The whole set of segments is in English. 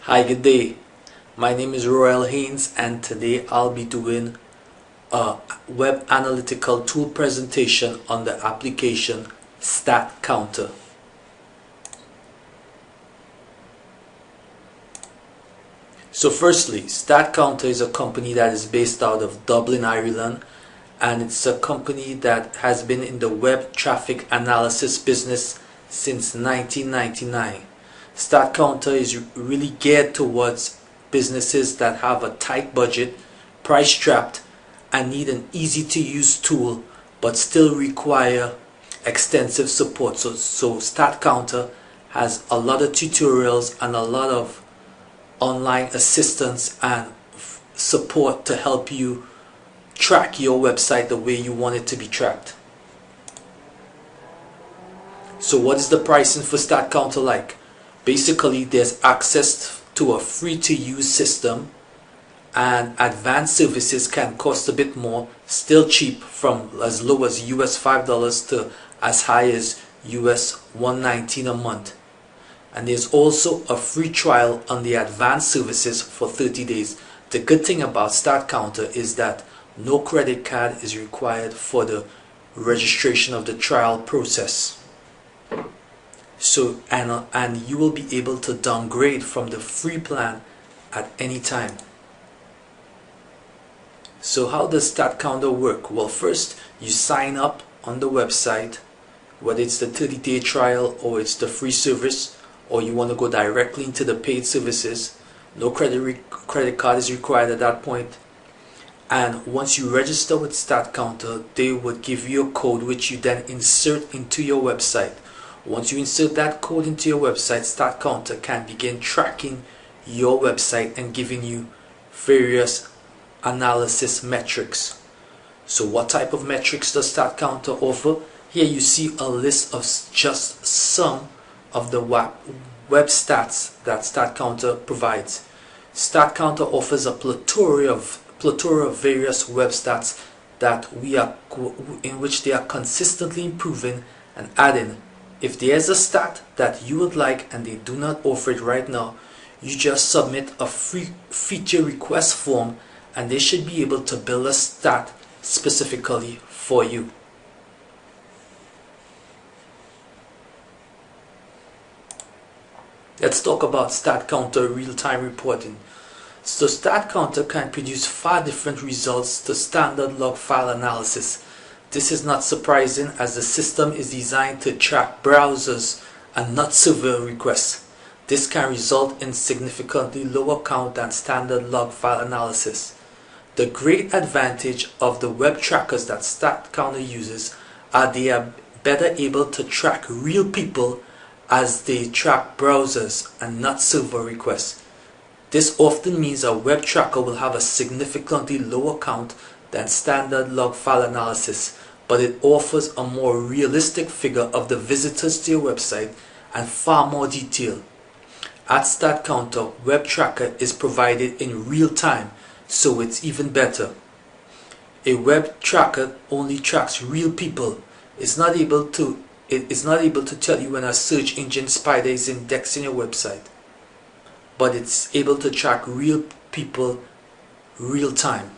Hi, good day. My name is Royal Haynes, and today I'll be doing a web analytical tool presentation on the application StatCounter. So firstly, StatCounter is a company that is based out of Dublin, Ireland, and it's a company that has been in the web traffic analysis business since 1999. StatCounter is really geared towards businesses that have a tight budget, price-strapped, and need an easy-to-use tool but still require extensive support. So StatCounter has a lot of tutorials and a lot of online assistance and support to help you track your website the way you want it to be tracked. So what is the pricing for StatCounter like? Basically, there's access to a free-to-use system, and advanced services can cost a bit more, still cheap, from as low as US $5 to as high as US $119 a month. And there's also a free trial on the advanced services for 30 days. The good thing about StatCounter is that no credit card is required for the registration of the trial process. So and you will be able to downgrade from the free plan at any time. So how does StatCounter work? Well, first you sign up on the website, whether it's the 30-day trial or it's the free service, or you want to go directly into the paid services. No credit card is required at that point. And once you register with StatCounter, they would give you a code which you then insert into your website. Once you insert that code into your website, StatCounter can begin tracking your website and giving you various analysis metrics. So what type of metrics does StatCounter offer? Here you see a list of just some of the web stats that StatCounter provides. StatCounter offers a plethora of various web stats that in which they are consistently improving and adding. If there's a stat that you would like and they do not offer it right now, you just submit a free feature request form and they should be able to build a stat specifically for you. Let's talk about StatCounter real-time reporting. So StatCounter can produce far different results to standard log file analysis. This is not surprising, as the system is designed to track browsers and not server requests. This can result in significantly lower count than standard log file analysis. The great advantage of the web trackers that StatCounter uses are they are better able to track real people as they track browsers and not server requests. This often means a web tracker will have a significantly lower count than standard log file analysis, but it offers a more realistic figure of the visitors to your website and far more detail. At StatCounter, web tracker is provided in real time, so it's even better. A web tracker only tracks real people. It's not able to tell you when a search engine spider is indexing your website, but it's able to track real people real time.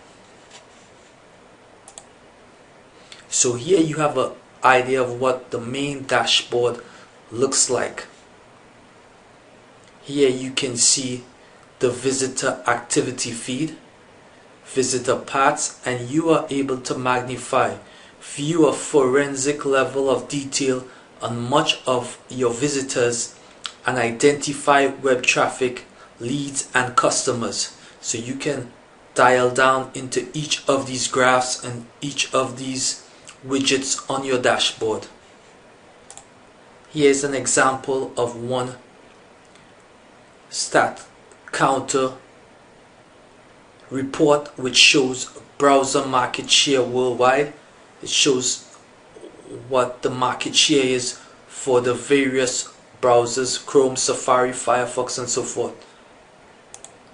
So here you have an idea of what the main dashboard looks like. Here you can see the visitor activity feed, visitor paths, and you are able to magnify, view a forensic level of detail on much of your visitors, and identify web traffic, leads, and customers. So you can dial down into each of these graphs and each of these widgets on your dashboard. Here's an example of one StatCounter report which shows browser market share worldwide. It shows what the market share is for the various browsers: Chrome, Safari, Firefox, and so forth.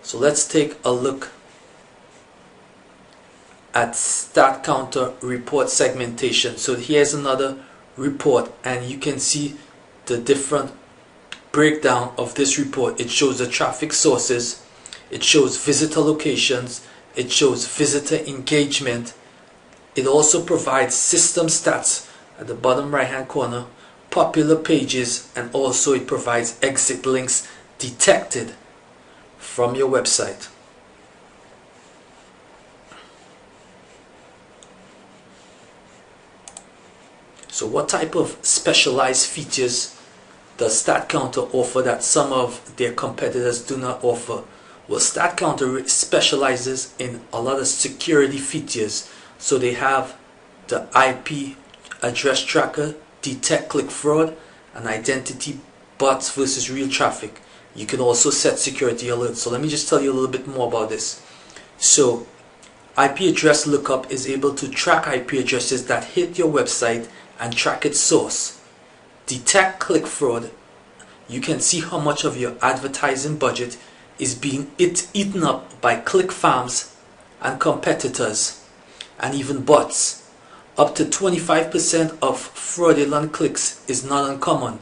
So let's take a look at StatCounter report segmentation. So here's another report, and you can see the different breakdown of this report. It shows the traffic sources, it shows visitor locations, it shows visitor engagement. It also provides system stats at the bottom right hand corner, popular pages, and also it provides exit links detected from your website. So what type of specialized features does StatCounter offer that some of their competitors do not offer? Well, StatCounter specializes in a lot of security features. So they have the IP address tracker, detect click fraud, and identity bots versus real traffic. You can also set security alerts. So let me just tell you a little bit more about this. So IP address lookup is able to track IP addresses that hit your website and track its source. Detect click fraud, you can see how much of your advertising budget is being eaten up by click farms and competitors and even bots. Up to 25% of fraudulent clicks is not uncommon.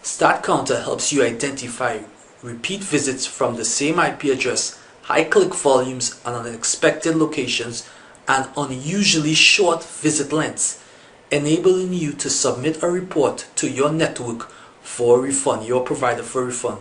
StatCounter helps you identify repeat visits from the same IP address, high click volumes and unexpected locations, and unusually short visit lengths, enabling you to submit a report to your network for a refund, your provider for a refund.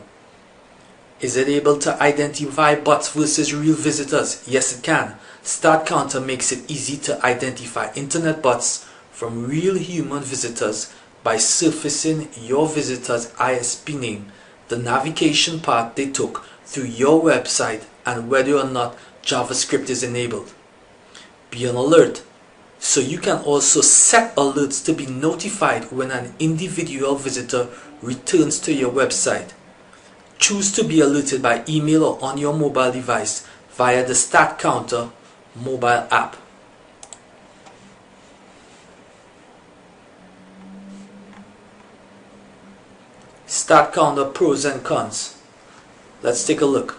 Is it able to identify bots versus real visitors? Yes, it can. StatCounter makes it easy to identify internet bots from real human visitors by surfacing your visitor's ISP name, the navigation path they took through your website, and whether or not JavaScript is enabled. Be on alert, so you can also set alerts to be notified when an individual visitor returns to your website. Choose to be alerted by email or on your mobile device via the StatCounter mobile app. StatCounter pros and cons. Let's take a look.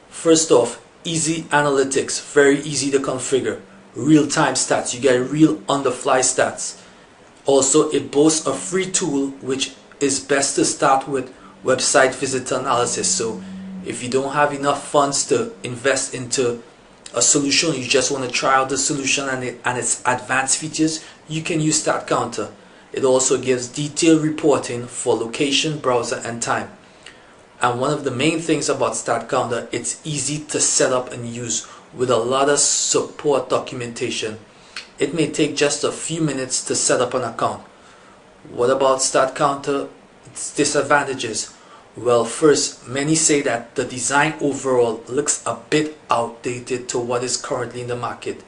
First off, easy analytics, very easy to configure. Real-time stats, you get real on-the-fly stats. Also, it boasts a free tool which is best to start with website visitor analysis. So if you don't have enough funds to invest into a solution, you just want to try out the solution and its advanced features, you can use StatCounter. It also gives detailed reporting for location, browser, and time. And one of the main things about StatCounter, it's easy to set up and use with a lot of support documentation. It may take just a few minutes to set up an account. What about StatCounter? Its disadvantages. Well, first, many say that the design overall looks a bit outdated to what is currently in the market,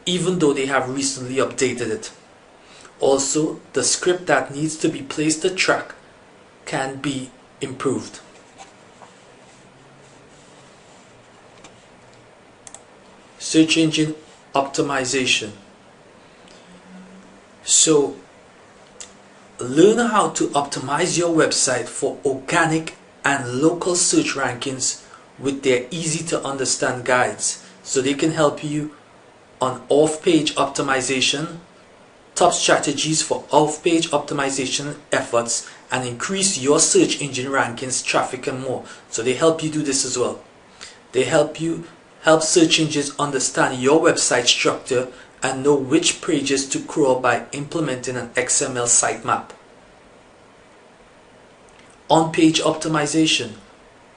even though they have recently updated it. Also, the script that needs to be placed to track can be improved. Search engine optimization. So, learn how to optimize your website for organic and local search rankings with their easy to understand guides, so they can help you on off-page optimization, top strategies for off-page optimization efforts, and increase your search engine rankings, traffic, and more. So they help you do this as well. They help search engines understand your website structure and know which pages to crawl by implementing an XML sitemap. On-page optimization.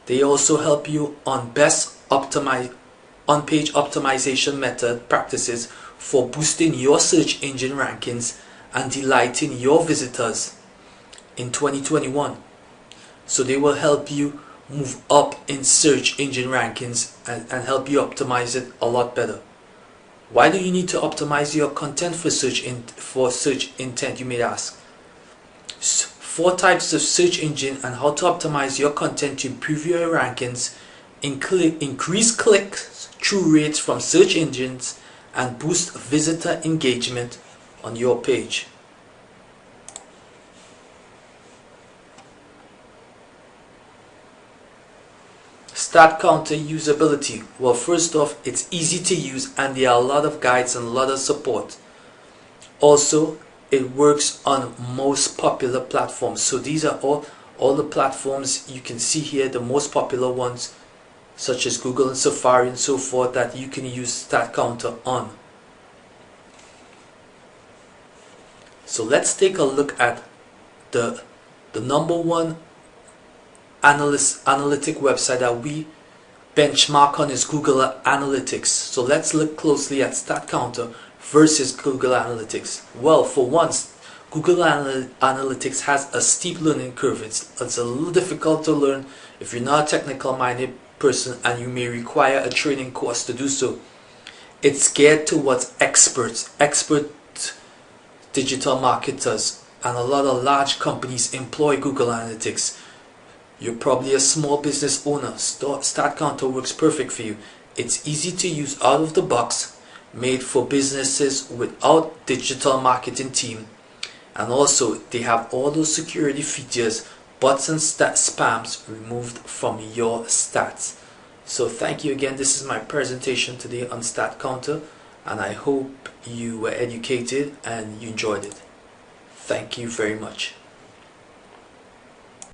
They also help you on best on-page optimization method practices for boosting your search engine rankings and delighting your visitors in 2021. So they will help you move up in search engine rankings and help you optimize it a lot better. Why do you need to optimize your content for search intent, you may ask? 4 types of search engine and how to optimize your content to improve your rankings, increase click-through rates from search engines, and boost visitor engagement on your page. StatCounter usability. Well, first off, it's easy to use and there are a lot of guides and a lot of support. Also, it works on most popular platforms. So these are all all the platforms you can see here, the most popular ones such as Google and Safari and so forth, that you can use StatCounter on. So let's take a look at the number one analytic website that we benchmark on is Google Analytics. So let's look closely at StatCounter versus Google Analytics. Well, for once, Google Analytics has a steep learning curve. It's a little difficult to learn if you're not a technical minded person, and you may require a training course to do so. It's geared towards expert digital marketers, and a lot of large companies employ Google Analytics. You're probably a small business owner. StatCounter works perfect for you. It's easy to use, out of the box, made for businesses without digital marketing team, and also they have all those security features, bots and spams removed from your stats. So thank you again. This is my presentation today on StatCounter, and I hope you were educated and you enjoyed it. Thank you very much.